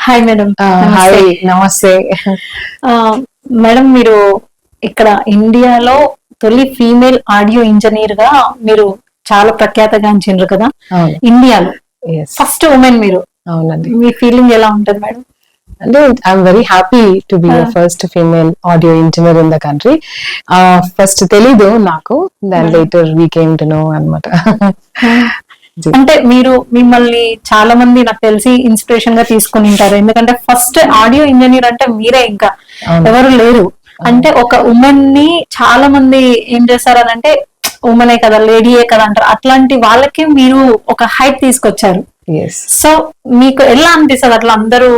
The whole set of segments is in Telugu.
Hi madam. హాయ్, నమస్తే. మేడం, మీరు ఇక్కడ ఇండియాలో తొలి ఫీమేల్ ఆడియో ఇంజనీర్ గా మీరు చాలా ప్రఖ్యాతగాంచిండ్రు కదా ఇండియాలో. ఫస్ట్ ఉమెన్ మీరు. అవునండి. మీ ఫీలింగ్ ఎలా ఉంటుంది మేడం? అంటే I'm very happy to be first female audio engineer in the country. First తెలీదు నాకు, దాని later we came to know అన్నమాట. అంటే మీరు మిమ్మల్ని చాలా మంది నాకు తెలిసి ఇన్స్పిరేషన్ గా తీసుకుని ఉంటారు, ఎందుకంటే ఫస్ట్ ఆడియో ఇంజనీర్ అంటే మీరే, ఇంకా ఎవరు లేరు. అంటే ఒక ఉమెన్ ని చాలా మంది ఏం చేస్తారని అంటే ఉమెనే కదా, లేడీయే కదా అంటారు. అట్లాంటి వాళ్ళకి మీరు ఒక హైప్ తీసుకొచ్చారు. సో మీకు ఎలా అనిపిస్తుంది అట్లా అందరూ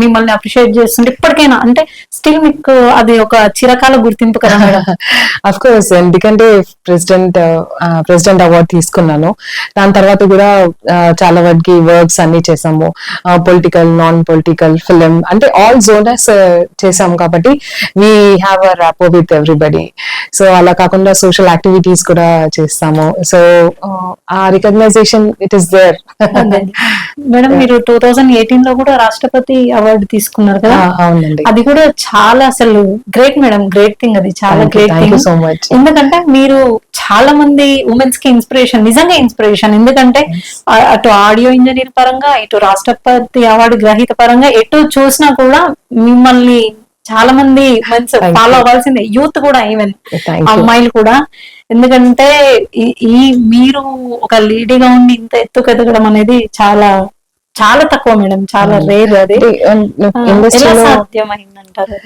మిమ్మల్ని అప్రిషియేట్ చేస్తుంటే ఇప్పటికైనా? అంటే స్టిల్ మీకు అది ఒక చిరకాల గుర్తింపు కదా మేడం? అఫ్ కోర్స్, ఎందుకంటే ప్రెసిడెంట్ అవార్డు తీసుకున్నాను. దాని తర్వాత కూడా చాలా వాటికి వర్క్స్ అన్ని చేసాము, పొలిటికల్, నాన్ పొలిటికల్, ఫిలిం, అంటే ఆల్ జోనర్స్ చేసాము. కాబట్టి we have a rapport with everybody. So అలా కాకుండా సోషల్ యాక్టివిటీస్ కూడా చేస్తాము. సో ఆ recognisation it is there. Madam, మీరు 2018 లో కూడా రాష్ట్రపతి అవార్డు తీసుకున్నారు కదా? అవునండి. అది కూడా చాలా అసలు గ్రేట్ మేడం, గ్రేట్ థింగ్. అది చాలా గ్రేట్ థింగ్. So much. ఎందుకంటే మీరు చాలా మంది ఉమెన్స్ కి ఇన్స్పిరేషన్, నిజంగా ఇన్స్పిరేషన్. ఎందుకంటే అటు ఆడియో ఇంజనీర్ పరంగా, ఇటు రాష్ట్రపతి అవార్డు గ్రహీత పరంగా, ఎటు చూసినా కూడా మిమ్మల్ని చాలా మంది మంచి ఫాలో అవ్వాల్సిందే, యూత్ కూడా, ఈవెన్ అమ్మాయిలు కూడా. ఎందుకంటే ఈ మీరు ఒక లేడీగా ఉండి ఇంత ఎత్తుకు ఎదగడం అనేది చాలా చాలా తక్కువ మేడం, చాలా రేర్. అది ఎలా సాధ్యమైందంటారు?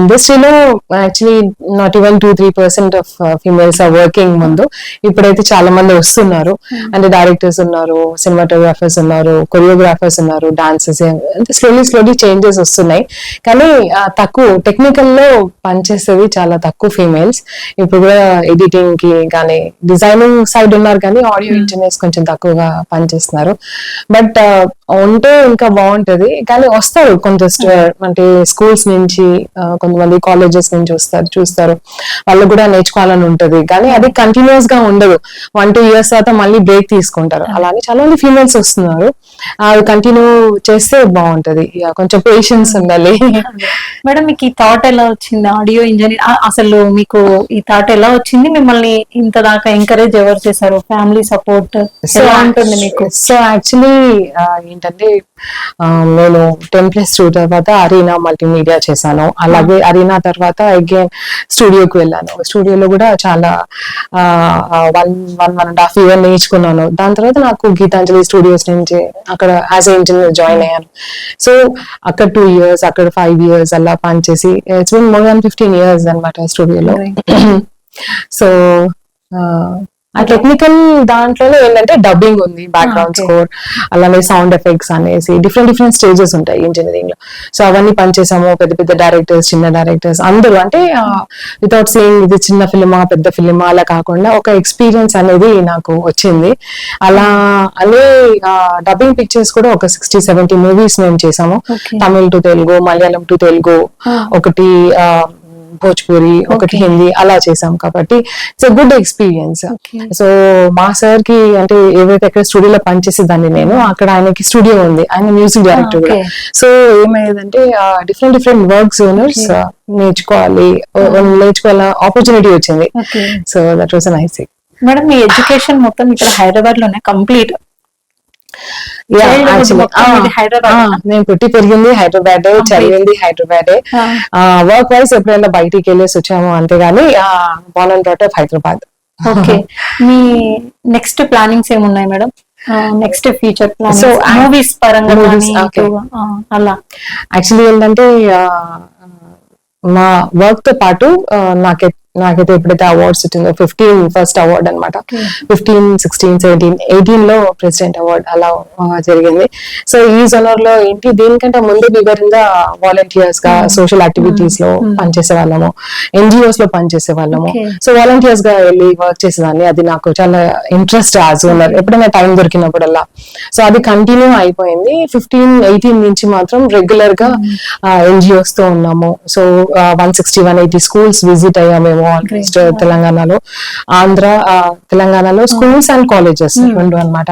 ఇండస్ట్రీలో actually not even 2-3% of females are working. ముందు ఇప్పుడైతే చాలా మంది వస్తున్నారు. అంటే డైరెక్టర్స్ ఉన్నారు, సినిమాటోగ్రాఫర్స్ ఉన్నారు, కొరియోగ్రాఫర్స్ ఉన్నారు, డాన్సర్స్, అంటే స్లోలీ చేంజెస్ వస్తున్నాయి. కానీ తక్కువ టెక్నికల్ లో పనిచేసేది చాలా తక్కువ ఫీమేల్స్. ఇప్పుడు కూడా ఎడిటింగ్ కి కానీ, డిజైనింగ్ సైడ్ ఉన్నారు, కానీ ఆడియో ఇంజనీర్స్ కొంచెం తక్కువగా పనిచేస్తున్నారు. బట్ ఉంటే ఇంకా బాగుంటది. కానీ వస్తారు కొంత, అంటే స్కూల్స్ నుంచి, కొంతమంది కాలేజెస్ నుంచి వస్తారు, చూస్తారు, వాళ్ళు కూడా నేర్చుకోవాలని ఉంటది. కానీ అది కంటిన్యూస్ గా ఉండదు, 1-2 years తర్వాత మళ్ళీ బ్రేక్ తీసుకుంటారు. అలానే చాలా మంది ఫీమేల్స్ వస్తున్నారు. అది కంటిన్యూ చేస్తే బాగుంటది. కొంచెం పేషెన్స్ ఉండాలి. మేడం, మీకు ఈ థాట్ ఎలా వచ్చింది ఆడియో ఇంజనీర్? అసలు మీకు ఈ థాట్ ఎలా వచ్చింది? మిమ్మల్ని ఇంత దాకా ఎంకరేజ్ ఎవరు చేశారు? ఫ్యామిలీ సపోర్ట్ ఎలా ఉంటుంది మీకు? సో యాక్చువల్లీ ఏంటంటే, నేను 10+2 తర్వాత అరీనా మల్టీమీడియా చేశాను. అలాగే అరీనా తర్వాత అగైన్ స్టూడియోకి వెళ్ళాను. స్టూడియోలో కూడా చాలా 1.5 years నేర్చుకున్నాను. దాని తర్వాత నాకు గీతాంజలి స్టూడియోస్ నుంచి అక్కడ యాజ్ ఏ ఇంజనీర్ జాయిన్ అయ్యాను. సో అక్కడ 2 years, అక్కడ 5 years అలా పనిచేసి it's been more than 15 years అనమాట స్టూడియోలో. సో ఆ టెక్నికల్ దాంట్లోనే ఏంటంటే డబ్బింగ్ ఉంది, బ్యాక్గ్రౌండ్ స్కోర్, అలానే సౌండ్ ఎఫెక్ట్స్ అనేసి డిఫరెంట్ స్టేజెస్ ఉంటాయి ఇంజనీరింగ్ లో. సో అవన్నీ పనిచేసాము. పెద్ద డైరెక్టర్స్, చిన్న డైరెక్టర్స్ అందరూ, అంటే వితౌట్ సేయింగ్ ఇది చిన్న ఫిలిమా పెద్ద ఫిలిమా అలా కాకుండా ఒక ఎక్స్పీరియన్స్ అనేది నాకు వచ్చింది. అలా అనే డబ్బింగ్ పిక్చర్స్ కూడా ఒక 60-70 మూవీస్ మేము చేసాము. తమిళ్ టు తెలుగు, మలయాళం టు తెలుగు, ఒకటి భోజ్పూరి, ఒకటి హిందీ, అలా చేసాం. కాబట్టి it's a good experience. So మా సార్ కి, అంటే ఏవైతే ఎక్కడ స్టూడియోలో పనిచేసేదాన్ని నేను, అక్కడ ఆయనకి స్టూడియో ఉంది, ఆయన మ్యూజిక్ డైరెక్టర్ కూడా. సో ఏమయ్యేదంటే డిఫరెంట్ వర్క్స్ ఓనర్స్ నేర్చుకోవాలి ఆపర్చునిటీ వచ్చింది. So that was nice thing. Madam, me education మొత్తం ఇక్కడ హైదరాబాద్ లోనే కంప్లీట్? నేను పుట్టి పెరిగింది హైదరాబాదే, చదివింది హైదరాబాదే. వర్క్ వైజ్ ఎప్పుడైనా బయటికి వెళ్ళేసి వచ్చాము అంతేగాని born and brought up Hyderabad. Okay. మీ నెక్స్ట్ ప్లానింగ్స్ ఏమున్నాయి madam? Next future plan? So movies పరంగా అలా యాక్చువల్లీ ఏంటంటే, మా వర్క్ తో పాటు నాకైతే ఎప్పుడైతే అవార్డ్స్ వచ్చిందో, 15 ఫస్ట్ అవార్డ్ అనమాట, 15, 16, 17, 18 లో ప్రెసిడెంట్ అవార్డ్ అలా జరిగింది. సో ఈ జోనర్ లో ఏంటి, దీనికంటే ముందు వివరంగా వాలంటీర్స్ గా సోషల్ యాక్టివిటీస్ లో పనిచేసే వాళ్ళము, NGOs లో పనిచేసే వాళ్ళము. సో వాలంటీర్స్ గా వెళ్ళి వర్క్ చేసేదాన్ని. అది నాకు చాలా ఇంట్రెస్ట్ ఆ జోనర్, ఎప్పుడైనా టైం దొరికినప్పుడల్లా. సో అది కంటిన్యూ అయిపోయింది. 15, 18 నుంచి మాత్రం రెగ్యులర్ గా NGOs తో ఉన్నాము. సో 160, 180 స్కూల్స్ విజిట్ అయ్యాము. ఆల్మోస్ట్ తెలంగాణలో. తెలంగాణలో స్కూల్స్ అండ్ కాలేజెస్ రెండు అన్నమాట.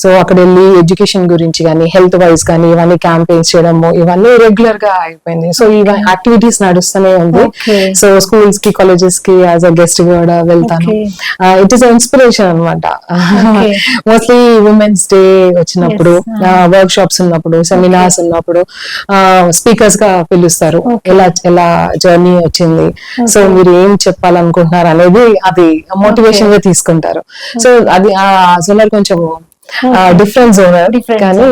సో అక్కడ వెళ్ళి ఎడ్యుకేషన్ గురించి కానీ హెల్త్ వైజ్ కానీ ఇవన్నీ క్యాంపెయిన్స్ చేయడము ఇవన్నీ రెగ్యులర్ గా అయిపోయింది. సో ఇవి యాక్టివిటీస్ నడుస్తూనే ఉంది. సో స్కూల్స్ కి కాలేజెస్ కి యాజ్ అ గెస్ట్ కూడా వెళ్తాను. ఇట్ ఈస్ ఇన్స్పిరేషన్ అనమాట. మోస్ట్లీ ఉమెన్స్ డే వచ్చినప్పుడు, వర్క్ షాప్స్ ఉన్నప్పుడు, సెమినార్స్ ఉన్నప్పుడు స్పీకర్స్ గా పిలుస్తారు. ఎలా జర్నీ వచ్చింది, సో మీరు ఏం చెప్పాలనుకుంటున్నారు అనేది అది మోటివేషన్ గా తీసుకుంటారు. సో అది ఆ జోనర్ కొంచెం డిఫరెంట్ జోనర్, కానీ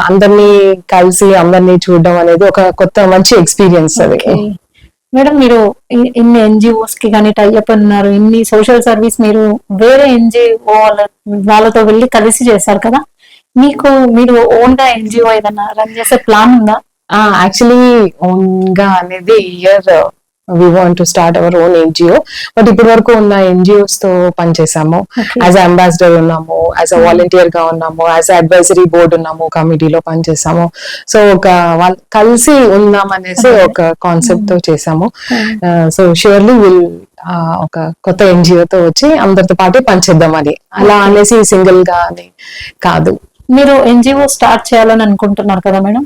అందరినీ కలిసి అందరినీ చూడడం అనేది ఒక కొత్త మంచి ఎక్స్పీరియన్స్ అది. మేడం, మీరు ఇన్ని ఎన్జిఓస్ కి కానీ టైఅప్ ఉన్నారు, ఇన్ని సోషల్ సర్వీస్ మీరు వేరే ఎన్జిఓ వాళ్ళతో వెళ్ళి కలిసి చేస్తారు కదా, మీరు ఓన్ గా ఎన్జిఓ ఏదన్నా రన్ చేసే ప్లాన్ ఉందా? యాక్చువల్లీ ఓన్ గా అనేది year we want to start our own NGO, but ఇప్పటి వరకు ఉన్న NGOs తో పనిచేసాము. యాజ్ అంబాసిడర్ ఉన్నాము, యాజ్ అ వాలంటీర్ గా ఉన్నాము, యాజ్ అడ్వైజరీ బోర్డ్ ఉన్నాము, కమిటీలో పనిచేసాము. సో ఒక కలిసి ఉందాం అనేసి ఒక కాన్సెప్ట్ తో చేసాము. సో ష్యూర్లీ విల్ ఒక కొత్త NGO తో వచ్చి అందరితో పాటు పనిచేద్దాం అది, అలా అనేసి సింగిల్ గా అని కాదు. మీరు ఎన్జిఓ స్టార్ట్ చేయాలని అనుకుంటున్నారు కదా మేడం,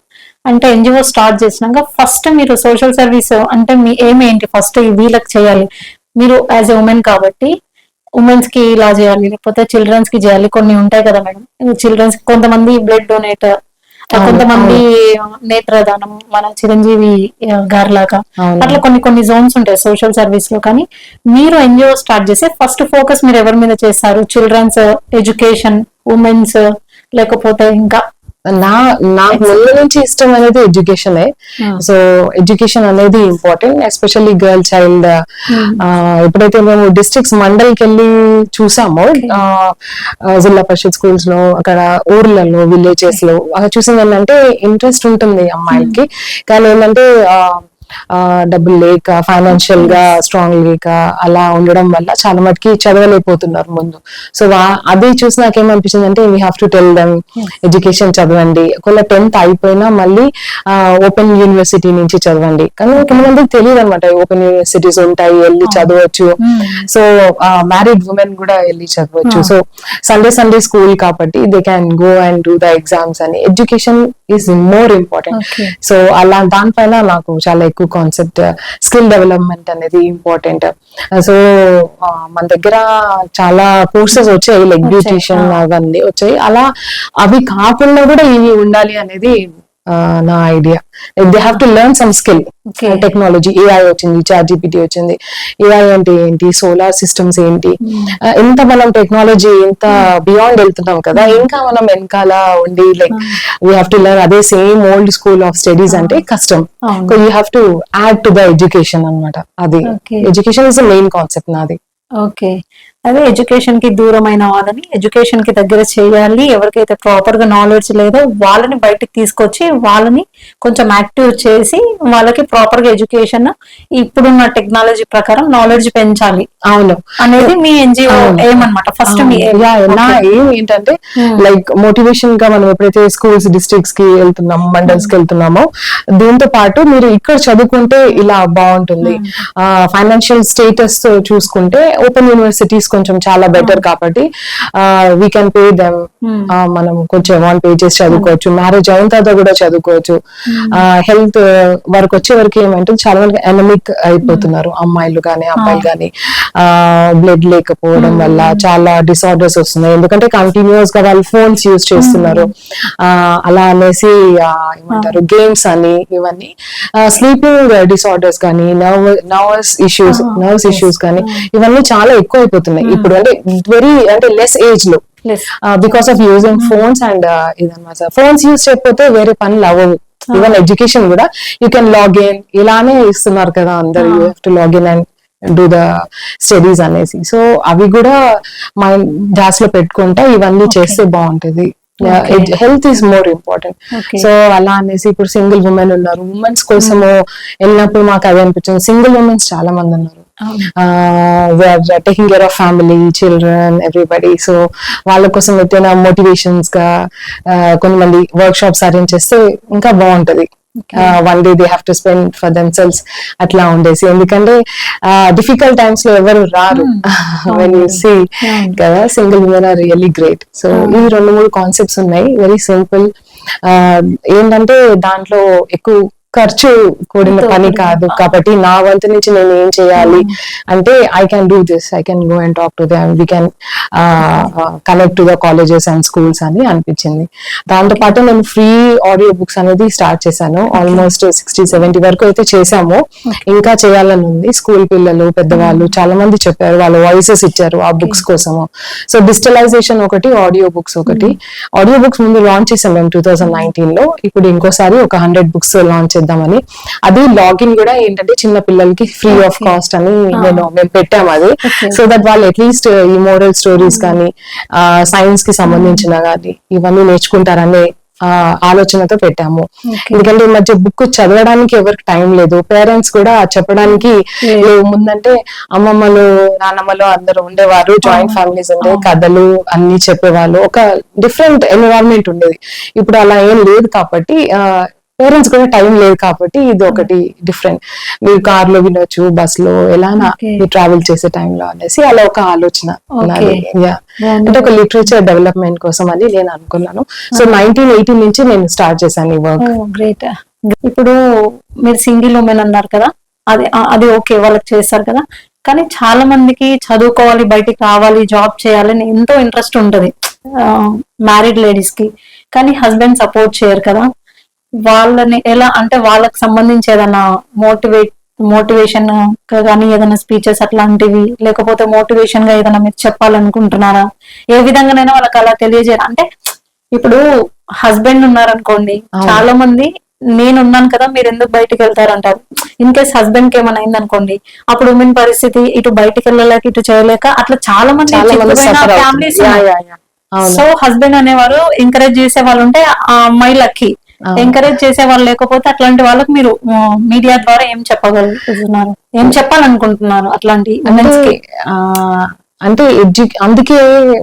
అంటే ఎన్జిఓ స్టార్ట్ చేసినాక ఫస్ట్ మీరు సోషల్ సర్వీస్ అంటే మీ ఎయిమ్ ఏంటి? ఫస్ట్ వీళ్ళకి చేయాలి, మీరు యాజ్ ఎ ఉమెన్ కాబట్టి ఉమెన్స్ కి ఇలా చేయాలి, లేకపోతే చిల్డ్రన్స్ కి చేయాలి, కొన్ని ఉంటాయి కదా మేడం. చిల్డ్రన్స్ కొంతమంది బ్లడ్ డొనేట్, కొంతమంది నేత్రదానం, మన చిరంజీవి గారిలాగా అట్లా కొన్ని జోన్స్ ఉంటాయి సోషల్ సర్వీస్ లో. కానీ మీరు ఎన్జిఓ స్టార్ట్ చేస్తే ఫస్ట్ ఫోకస్ మీరు ఎవరి మీద చేస్తారు? చిల్డ్రన్స్ ఎడ్యుకేషన్, ఉమెన్స్, లేకపోతే ఇంకా? నాకు ముందు నుంచి ఇష్టం అనేది ఎడ్యుకేషన్. సో ఎడ్యుకేషన్ అనేది ఇంపార్టెంట్, ఎస్పెషల్లీ గర్ల్ చైల్డ్. ఎప్పుడైతే మేము డిస్ట్రిక్ట్స్ మండల్కి వెళ్ళి చూసామో, జిల్లా పరిషత్ స్కూల్స్ లో, అక్కడ ఊర్లలో, విలేజెస్ లో చూసింది ఏంటంటే ఇంట్రెస్ట్ ఉంటుంది అమ్మాయిలకి, కానీ ఏంటంటే డబ్బులు లేక, ఫైనాన్షియల్ గా స్ట్రాంగ్ లేక అలా ఉండడం వల్ల చాలా మటుకి చదవలేకపోతున్నారు ముందు. సో అది చూసి నాకేమనిపించింది అంటే we have to tell them education చదవండి, ఒకవేళ 10th అయిపోయినా మళ్ళీ ఓపెన్ యూనివర్సిటీ నుంచి చదవండి. కానీ కొంతమందికి తెలియదు అనమాట ఓపెన్ యూనివర్సిటీస్ ఉంటాయి, వెళ్ళి చదవచ్చు. సో మ్యారీడ్ ఉమెన్ కూడా వెళ్ళి చదవచ్చు. సో సండే స్కూల్ కాబట్టి they can go and do the exams అని. Education is more important. So అలా దానిపైన నాకు చాలా ఎక్కువ కాన్సెప్ట్, స్కిల్ డెవలప్మెంట్ అనేది ఇంపార్టెంట్. సో మన దగ్గర చాలా కోర్సెస్ వచ్చాయి, లైక్ బ్యూటిషియన్ అవన్నీ వచ్చాయి. అలా అవి కాకుండా కూడా ఇవి ఉండాలి అనేది నా idea. They have to learn some skill. Technology, AI వచ్చింది, ChatGPT వచ్చింది. AI అంటే ఏంటి, సోలార్ సిస్టమ్స్ ఏంటి, ఇంత మనం టెక్నాలజీ ఇంత బియాండ్ వెళ్తున్నాం కదా, ఇంకా మనం వెనకాల ఉండి like we have to learn అదే same old school of studies అంటే కష్టం. So you have to add to the education అనమాట. అది education is the main concept నాది. ఓకే, అదే ఎడ్యుకేషన్ కి దూరమైన వాళ్ళని ఎడ్యుకేషన్ కి దగ్గర చేయాలి. ఎవరికైతే ప్రాపర్ గా నాలెడ్జ్ లేదో వాళ్ళని బయటికి తీసుకొచ్చి వాళ్ళని కొంచెం యాక్టివ్ చేసి వాళ్ళకి ప్రాపర్ గా ఎడ్యుకేషన్, ఇప్పుడున్న టెక్నాలజీ ప్రకారం నాలెడ్జ్ పెంచాలి. అవును, అనేది మీ ఎన్జిఓ ఏమన్నమాట. ఫస్ట్ మీ నా ఏం ఏంటంటే లైక్ మోటివేషన్ గా మనం ఎప్పుడైతే స్కూల్స్, డిస్ట్రిక్ట్స్ కి వెళ్తున్నామో, మండల్స్ కి వెళ్తున్నామో, దీంతో పాటు మీరు ఇక్కడ చదువుకుంటే ఇలా బాగుంటుంది. ఫైనాన్షియల్ స్టేటస్ చూసుకుంటే ఓపెన్ యూనివర్సిటీస్ కొంచెం చాలా బెటర్ కాబట్టి వీ కెన్ పే దెమ్. మనం కొంచెం అమౌంట్ పే చేసి చదువుకోవచ్చు, మ్యారేజ్ అయిన తర్వాత కూడా చదువుకోవచ్చు. హెల్త్ వరకు వచ్చే వరకు ఏమంటే చాలా మంది ఎనమిక్ అయిపోతున్నారు, అమ్మాయిలు గానీ అబ్బాయిలు గానీ. బ్లడ్ లేకపోవడం వల్ల చాలా డిసార్డర్స్ వస్తున్నాయి, ఎందుకంటే కంటిన్యూస్ గా వాళ్ళు ఫోన్స్ యూజ్ చేస్తున్నారు. అలా అనేసి ఏమంటారు గేమ్స్ అని, ఇవన్నీ స్లీపింగ్ డిసార్డర్స్ కానీ, నర్వ్స్ ఇష్యూస్ కానీ ఇవన్నీ చాలా ఎక్కువ అయిపోతున్నాయి ఇప్పుడు. అంటే అంటే లెస్ ఏజ్ లో, because of using phones and ఇదన్నమాట. ఫోన్స్ యూజ్ చేయకపోతే వేరే పనులు అవ్వవు. ఈవెన్ ఎడ్యుకేషన్ కూడా యూ కెన్ లాగిన్, ఇలానే ఇస్తున్నారు కదా అందరు, you have to login and do the studies అనేసి. సో అవి కూడా మైండ్ డాస్ లో పెట్టుకుంటా ఇవన్నీ చేస్తే బాగుంటది. Health is more important. So అలా అనేసి ఇప్పుడు సింగిల్ ఉమెన్ ఉన్నారు, ఉమెన్స్ కోసము వెళ్ళినప్పుడు మాకు అదే అనిపించింది. సింగిల్ ఉమెన్స్ చాలా మంది ఉన్నారు, taking care of family, children, everybody. So వాళ్ళ కోసం ఎత్తైనా మోటివేషన్స్ గా కొంతమంది వర్క్ షాప్స్ అరేంజ్ చేస్తే ఇంకా బాగుంటది. One day they have to spend for themselves అట్లా ఉండేసి, ఎందుకంటే డిఫికల్ట్ టైమ్స్ లో ఎవరు రారు వెన్ యూ సీ కదా, single women are really great. So ఈ 2-3 కాన్సెప్ట్స్ ఉన్నాయి, వెరీ సింపుల్. ఏంటంటే దాంట్లో ఎక్కువ ఖర్చు కూడిన పని కాదు కాబట్టి నా వంతు నుంచి నేను ఏం చేయాలి అంటే I can do this, I can go and talk to them, we can connect to the colleges and schools అని అనిపించింది. దాంతో పాటు నేను ఫ్రీ ఆడియో బుక్స్ అనేది స్టార్ట్ చేశాను. ఆల్మోస్ట్ 60-70 వరకు అయితే చేశాము, ఇంకా చేయాలని ఉంది. స్కూల్ పిల్లలు, పెద్దవాళ్ళు చాలా మంది చెప్పారు, వాళ్ళ వాయిసెస్ ఇచ్చారు ఆ బుక్స్ కోసము. సో డిజిటలైజేషన్ ఒకటి, ఆడియో బుక్స్ ఒకటి. ఆడియో బుక్స్ ముందు లాంచ్ చేసాం మేము 2019 లో, ఇప్పుడు ఇంకోసారి ఒక 100 బుక్స్ లాంచ్ చేద్దామని. అది లాగిన్ కూడా ఏంటంటే చిన్న పిల్లలకి ఫ్రీ ఆఫ్ కాస్ట్ అని మేము పెట్టాము అది, సో దట్ వాళ్ళు అట్లీస్ట్ ఈ మోరల్ స్టోరీస్ కానీ సైన్స్ కి సంబంధించిన కానీ ఇవన్నీ నేర్చుకుంటారనే ఆలోచనతో పెట్టాము. ఎందుకంటే ఈ మధ్య బుక్ చదవడానికి ఎవరికి టైం లేదు, పేరెంట్స్ కూడా చెప్పడానికి ముందంటే అమ్మమ్మలు నాన్నమ్మలు అందరూ ఉండేవారు, జాయింట్ ఫ్యామిలీస్ ఉండే, కథలు అన్ని చెప్పేవాళ్ళు, ఒక డిఫరెంట్ ఎన్విరాన్మెంట్ ఉండేది. ఇప్పుడు అలా ఏం లేదు కాబట్టి పేరెంట్స్ కూడా టైం లేదు కాబట్టి ఇది ఒకటి డిఫరెంట్. మీరు కార్ లో వినొచ్చు, బస్ లో ఎలానా మీరు ట్రావెల్ చేసే టైంలో అనేసి అలా ఒక ఆలోచన అంటే ఒక లిటరేచర్ డెవలప్మెంట్ కోసం అని నేను అనుకున్నాను. సో 1918 నుంచి నేను స్టార్ట్ చేశాను ఈ వర్క్. గ్రేట్. ఇప్పుడు మీరు సింగిల్ ఉమెన్ అన్నారు కదా, అది ఓకే వాళ్ళకి చేస్తారు కదా, కానీ చాలా మందికి చదువుకోవాలి, బయటికి రావాలి, జాబ్ చేయాలని ఎంతో ఇంట్రెస్ట్ ఉంటది మ్యారీడ్ లేడీస్ కి, కానీ హస్బెండ్ సపోర్ట్ చేయరు కదా. వాళ్ళని ఎలా అంటే వాళ్ళకి సంబంధించి ఏదైనా మోటివేషన్ కానీ ఏదైనా స్పీచెస్ అట్లాంటివి, లేకపోతే మోటివేషన్ గా ఏదైనా మీరు చెప్పాలనుకుంటున్నారా? ఏ విధంగానైనా వాళ్ళకి అలా తెలియజేయాలి. అంటే ఇప్పుడు హస్బెండ్ ఉన్నారనుకోండి, చాలా మంది నేనున్నాను కదా మీరు ఎందుకు బయటికి వెళ్తారంటారు. ఇన్ కేస్ హస్బెండ్ కి ఏమైనా అయింది అనుకోండి, అప్పుడు ఉమెన్ పరిస్థితి ఇటు బయటికి వెళ్ళలేక ఇటు చేయలేక అట్లా చాలా మంది ఫ్యామిలీస్. సో హస్బెండ్ అనేవారు ఎంకరేజ్ చేసే వాళ్ళు ఉంటే ఆ అమ్మాయి లక్కీ, ఎంకరేజ్ చేసే వాళ్ళు లేకపోతే అట్లాంటి వాళ్ళకి మీరు మీడియా ద్వారా ఏం చెప్పగలుగుతున్నారు, ఏం చెప్పాలనుకుంటున్నారు అట్లాంటి అంటే అందుకే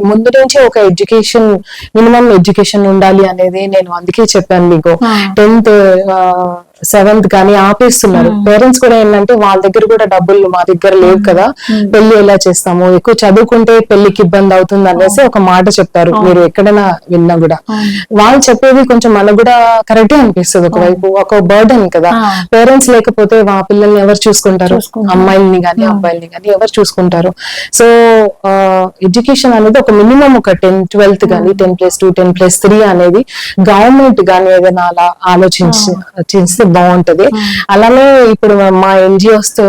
ముందు నుంచి ఒక ఎడ్యుకేషన్, మినిమం ఎడ్యుకేషన్ ఉండాలి అనేది నేను అందుకే చెప్పాను మీకు. 10th 7th కానీ ఆపేస్తున్నారు పేరెంట్స్ కూడా. ఏంటంటే వాళ్ళ దగ్గర కూడా డబ్బులు మా దగ్గర లేవు కదా, పెళ్లి ఎలా చేస్తాము, ఎక్కువ చదువుకుంటే పెళ్లికి ఇబ్బంది అవుతుంది అనేసి ఒక మాట చెప్తారు. మీరు ఎక్కడైనా విన్నా కూడా వాళ్ళు చెప్పేది కొంచెం మనకు కూడా కరెక్టే అనిపిస్తుంది. ఒకవైపు ఒక బర్డెన్ కదా, పేరెంట్స్ లేకపోతే మా పిల్లల్ని ఎవరు చూసుకుంటారు, అమ్మాయిల్ని గానీ అబ్బాయిల్ని గానీ ఎవరు చూసుకుంటారు. సో ఎడ్యుకేషన్ అనేది ఒక మినిమం ఒక 10th 12th కానీ 10+2 10+3 అనేది గవర్నమెంట్ గానీ ఏదైనా అలా ఆలోచించి బాగుంటది. అలానే ఇప్పుడు మా ఎన్జిఓస్ తో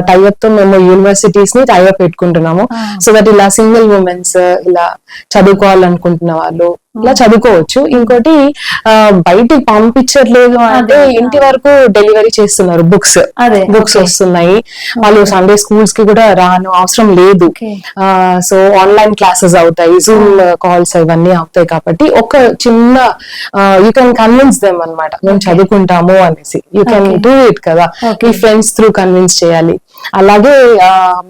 టైఅప్ తో మేము యూనివర్సిటీస్ ని టైఅప్ పెట్టుకుంటున్నాము. సో దట్ ఇలా సింగిల్ ఉమెన్స్ ఇలా చదువుకోవాలనుకుంటున్న వాళ్ళు ఇలా చదువుకోవచ్చు. ఇంకోటి బయటికి పంపించట్లేదు అంటే ఇంటి వరకు డెలివరీ చేస్తున్నారు, బుక్స్ వస్తున్నాయి. వాళ్ళు సండే స్కూల్స్ కి కూడా రాను అవసరం లేదు. సో ఆన్లైన్ క్లాసెస్ అవుతాయి, జూమ్ కాల్స్ ఇవన్నీ అవుతాయి. కాబట్టి ఒక చిన్న యూ కెన్ కన్విన్స్ దెమ్ అనమాట, మేము చదువుకుంటాము అనేసి. యూ కెన్ డూ ఇట్ కదా, మీ ఫ్రెండ్స్ త్రూ కన్విన్స్ చేయాలి. అలాగే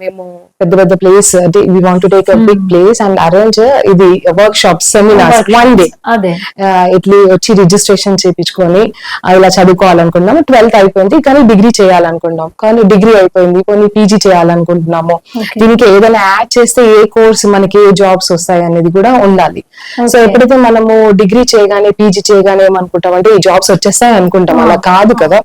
మేము పెద్ద పెద్ద ప్లేస్ అంటే we want to take a big place and arrange ఇది వర్క్ షాప్ సెమినార్స్ 1 day ఇట్లా వచ్చి రిజిస్ట్రేషన్ చేయించుకొని ఇలా చదువుకోవాలనుకున్నాము. 12th అయిపోయింది కానీ డిగ్రీ చేయాలనుకున్నాం, కానీ డిగ్రీ అయిపోయింది కొన్ని పీజీ చేయాలనుకుంటున్నాము. దీనికి ఏదైనా యాడ్ చేస్తే ఏ కోర్స్ మనకి ఏ జాబ్స్ వస్తాయి అనేది కూడా ఉండాలి. సో ఎప్పుడైతే మనము డిగ్రీ చేయగానే పీజీ చేయగానే ఏమనుకుంటాం అంటే ఈ జాబ్స్ వచ్చేస్తాయి అనుకుంటాం, అలా కాదు కదా.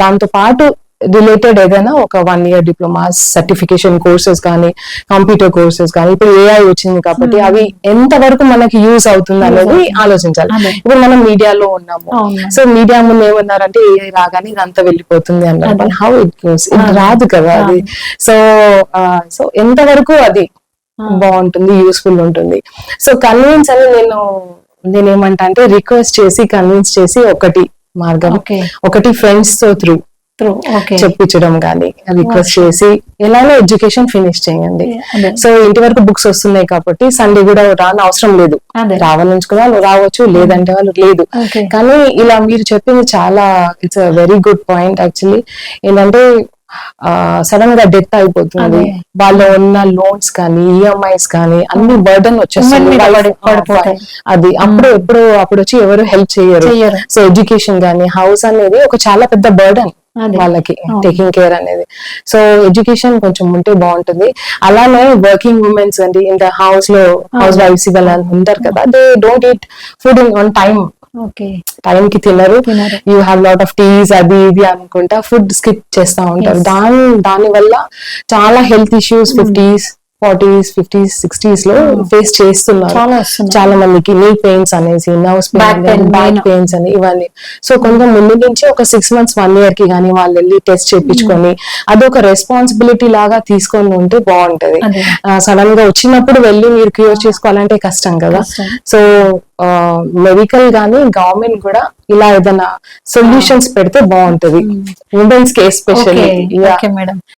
దాంతో పాటు రిలేటెడ్ ఏదైనా ఒక 1 year డిప్లొమాస్, సర్టిఫికేషన్ కోర్సెస్ కానీ కంప్యూటర్ కోర్సెస్ కానీ, ఇప్పుడు ఏఐ వచ్చింది కాబట్టి అవి ఎంత వరకు మనకి యూజ్ అవుతుంది అనేది ఆలోచించాలి. ఇప్పుడు మనం మీడియాలో ఉన్నాము, సో మీడియా ముందు ఏమన్నారంటే ఏఐ రాగానే ఇదంతా వెళ్ళిపోతుంది అన్నారు. హౌ ఇట్ గోస్, ఇది రాదు కదా అది. సో ఎంత వరకు అది బాగుంటుంది, యూస్ఫుల్ ఉంటుంది. సో కన్విన్స్ అని నేనేమంటా అంటే రిక్వెస్ట్ చేసి కన్విన్స్ చేసి ఒకటి మార్గం, ఒకటి ఫ్రెండ్స్ తో త్రూ చెప్పించడం కానీ రిక్వెస్ట్ చేసి ఎలానో ఎడ్యుకేషన్ ఫినిష్ చేయండి. సో ఇంటి వరకు బుక్స్ వస్తున్నాయి కాబట్టి సండే కూడా రాని అవసరం లేదు, రావాలనుకున్న వాళ్ళు రావచ్చు, లేదంటే వాళ్ళు లేదు. కానీ ఇలా మీరు చెప్పింది చాలా it's a very good point actually. ఏంటంటే సడన్ గా డెత్ అయిపోతుంది, అదే. వాళ్ళ ఉన్న లోన్స్ కానీ ఈఎంఐస్ కానీ అన్ని బర్డన్ Women వచ్చేస్తుంది మీద Wife, పడిపోతాయి. అది అప్పుడు వచ్చి ఎవరు హెల్ప్ చేయరు. చెయ్యరు. సో ఎడ్యుకేషన్ కానీ హౌస్ అనేది ఒక చాలా పెద్ద బర్డన్ అదే. వాళ్ళకి టేకింగ్ కేర్ అనేది. సో ఎడ్యుకేషన్ కొంచెం ఉంటే బాగుంటుంది. అలానే వర్కింగ్ ఉమెన్స్ అండి ఇంకా హౌస్ లో హౌస్ వైఫ్స్ ఇవాళ ఉంటారు కదా, they don't eat food on time, okay. Time కి తినరు. తినరు. You have lot of teas అది ఇది అనుకుంటా ఫుడ్ స్కిప్ చేస్తా ఉంటారు. దాని వల్ల చాలా health issues 50s 40s 50s 60s లో ఫేస్ చేస్తున్నారు చాలా వస్తున్నాయి. చాలా మందికి. నీ పెయిన్స్ అనేసి, nerves Back pain, pain, back main. Pains అని ఇవన్నీ. సో కొంచెం ముందు నుంచి ఒక 6 months 1 year కి కానీ వాళ్ళు వెళ్ళి టెస్ట్ చేయించుకొని అదొక రెస్పాన్సిబిలిటీ లాగా తీసుకొని ఉంటే బాగుంటది. అదే. సడన్ గా వచ్చినప్పుడు వెళ్ళి మీరు క్యూర్ చేసుకోవాలంటే కష్టం కదా. కష్టం. సో మెడికల్ గానీ గవర్నమెంట్ కూడా ఇలా ఏదైనా సొల్యూషన్స్ పెడితే బాగుంటది ఉమెన్స్ కి ఎస్పెషల్లీ. Okay madam.